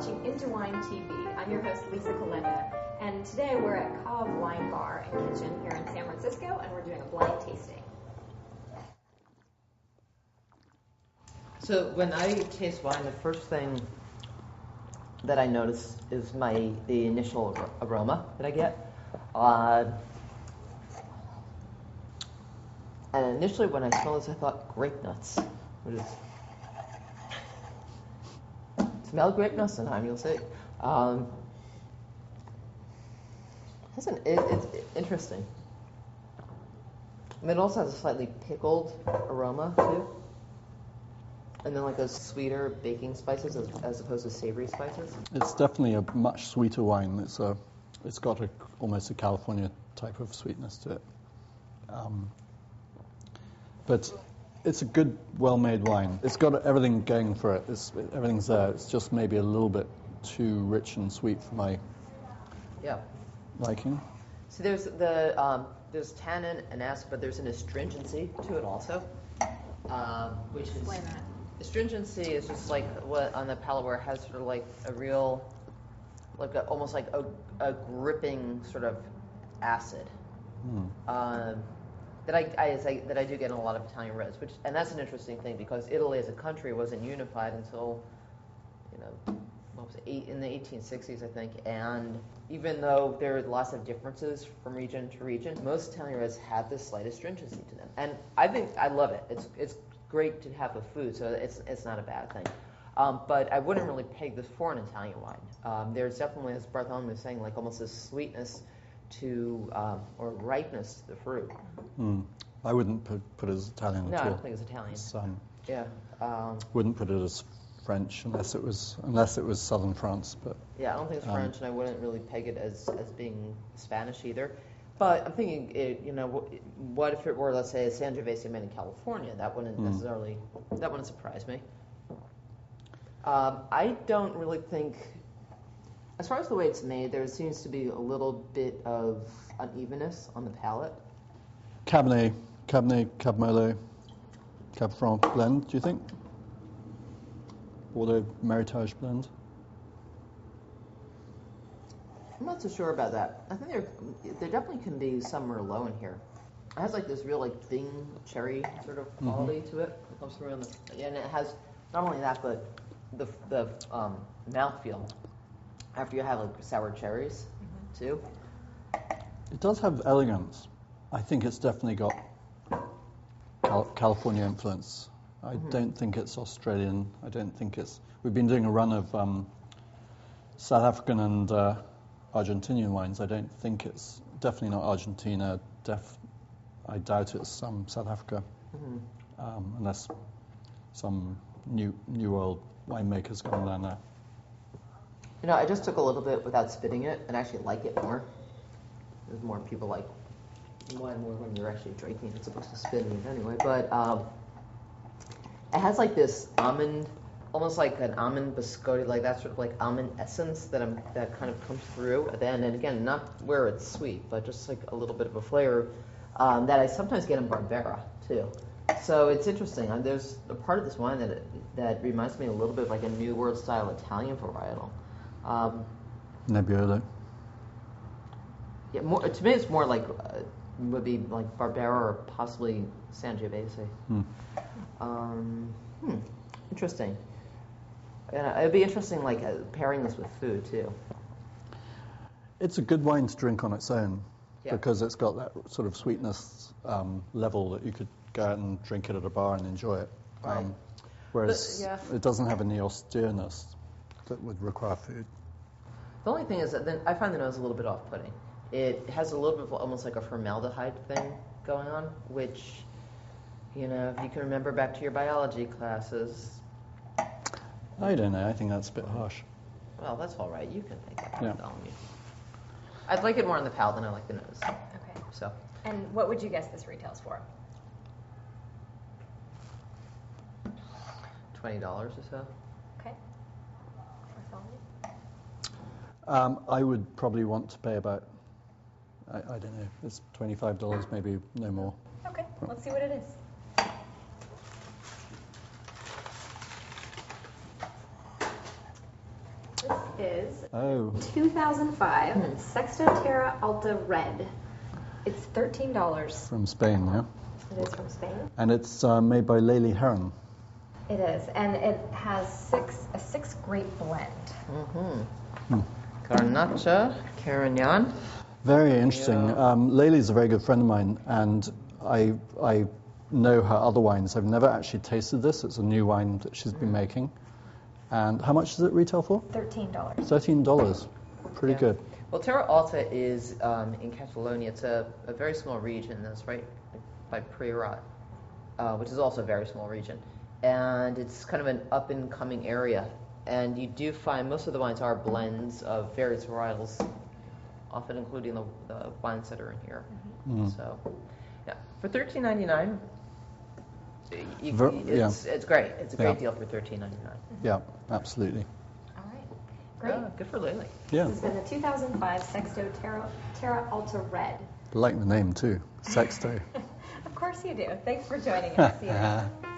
watching IntoWineTV. I'm your host, Lisa Kolenda, and today we're at Cove Wine Bar and Kitchen here in San Francisco, and we're doing a blind tasting. So when I taste wine, the first thing that I notice is the initial aroma that I get. And initially when I smelled this, I thought grape nuts. Which is, smell grape nuts sometime, you'll see. It's interesting. I mean, it also has a slightly pickled aroma, too. And then like those sweeter baking spices as opposed to savory spices. It's definitely a much sweeter wine. It's got almost a California type of sweetness to it. But it's a good, well-made wine. It's got everything going for it. Everything's there. It's just maybe a little bit too rich and sweet for my liking. So there's tannin and acid, but there's an astringency to it also, which is. Explain that. Astringency is just like what on the palate where it has sort of like a real, almost like a gripping sort of acid. That I do get in a lot of Italian reds, and that's an interesting thing because Italy as a country wasn't unified until, in the 1860s, I think. And even though there are lots of differences from region to region, most Italian reds have this slight astringency to them, and I love it. It's great to have with food, so it's not a bad thing. But I wouldn't really peg this for an Italian wine. There's definitely, as Bartholomew was saying, like almost this sweetness to or ripeness to the fruit. I wouldn't put it as Italian at all. No, I don't think it's Italian. Wouldn't put it as French unless it was southern France. But yeah, I don't think it's French, and I wouldn't really peg it as being Spanish either. But I'm thinking, what if it were, let's say, a Sangiovese made in California? That wouldn't surprise me. I don't really think, as far as the way it's made, there seems to be a little bit of unevenness on the palate. Cabernet, Cab Merlot, Cab Franc blend, do you think? Or the Meritage blend? I'm not so sure about that. I think there definitely can be some Merlot in here. It has like this real like Bing cherry sort of quality to it. It comes through and it has not only that, but the mouthfeel after you have like sour cherries too. It does have elegance. I think it's definitely got California influence. I don't think it's Australian. I don't think it's. We've been doing a run of South African and Argentinian wines. I don't think it's definitely not Argentina. I doubt it's South Africa, unless some new world winemakers going down there. I just took a little bit without spitting it, and actually like it more. There's more people like wine more when you're actually drinking. It's supposed to spit in it anyway, but it has like this almond, almost like an almond biscotti, like that sort of like almond essence that kind of comes through at the end. And again, not where it's sweet, but just like a little bit of a flavor that I sometimes get in Barbera too. So it's interesting. There's a part of this wine that reminds me a little bit of like a New World style Italian varietal. Nebbiolo. Yeah, to me it's more like would be like Barbera or possibly Sangiovese. Interesting. And it'd be interesting, like pairing this with food too. It's a good wine to drink on its own because it's got that sort of sweetness level that you could go out and drink it at a bar and enjoy it. Right. Whereas it doesn't have any austereness that would require food. The only thing is that then I find the nose a little bit off-putting. It has a little bit of almost like a formaldehyde thing going on, which, if you can remember back to your biology classes. I don't know. I think that's a bit harsh. Well, that's all right. You can think that. Yeah. I'd like it more on the palate than I like the nose. Okay. So. And what would you guess this retails for? $20 or so. Okay. I would probably want to pay about, I don't know, it's $25, maybe no more. Okay, let's see what it is. This is Oh, 2005 Sexto Terra Alta Red. It's $13. from Spain, yeah. It is from Spain. And it's made by Laely Heron. It is, and it has a six grape blend. Garnacha, Carignan. Very interesting. Laely's a very good friend of mine, and I know her other wines. I've never actually tasted this. It's a new wine that she's been making. And how much does it retail for? $13. $13. Pretty good. Well, Terra Alta is in Catalonia. It's a very small region. That's right by Priorat, which is also a very small region. And it's kind of an up-and-coming area. And you do find most of the wines are blends of various varietals, often including the wines that are in here. So, yeah, for $13.99, it's great. It's a great deal for $13.99. Yeah, absolutely. All right, great. Yeah, good for Laely. Yeah. This has been the 2005 Sexto Terra Alta Red. I like the name too, Sexto. Of course you do. Thanks for joining us. See you next time.